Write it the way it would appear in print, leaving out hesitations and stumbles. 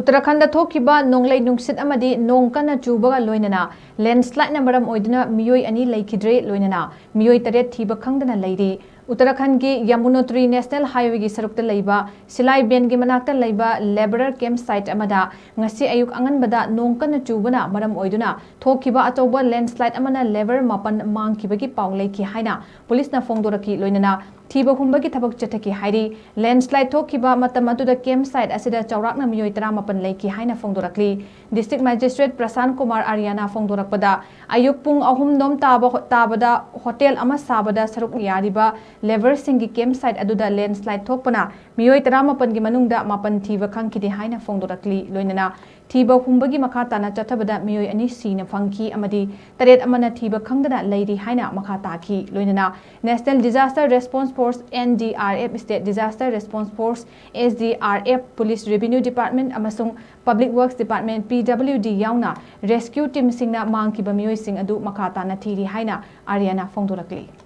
UTTARKHAND THOKKHIBA NONGLEI NUNGSIT AMADI NONG KANA CHUBAGA LOINANA Landslide Maram Oiduna Meoi ani Leikhidre Loinana Meoi Thiba Khangdana Leiri UTTARKHAND gi Yamunotri National Highway gi sarukta leiba Silai Ben gi manakta leiba laborer campsite amada ngasi ayuk anganbada nong kana chubana maram oiduna thokhiba atoba landslide amana lever mapan mangkiba gi paulei ki haina police na fongdoraki loinana Thiba Khangdana thabak chathaki hairi landslide thokhiba matam atuda campsite asida chawrakna Meoi 18 leiki haina fongdorakli district magistrate Prasan Kumar Ariana fongdorakpada ayuk pung ahum nom tabada hotel ama sabada saruk yariba lever singi campsite aduda landslide thokpana Meoi 18 gi manungda mapan Thiba Khangkide haina fongdorakli loinana Thiba Khangdana gi makha tana chathabada Meoi ani sina phangki amadi taret amana Thiba Khangdana Leiri haina makha taki loinana National Disaster Response Force NDRF State Disaster Response Force SDRF Police Revenue Department amasung Public Works Department PWD yauna rescue team singna mangkiba Meoi sing adu makha tana thiri haina Ariana fongdorakli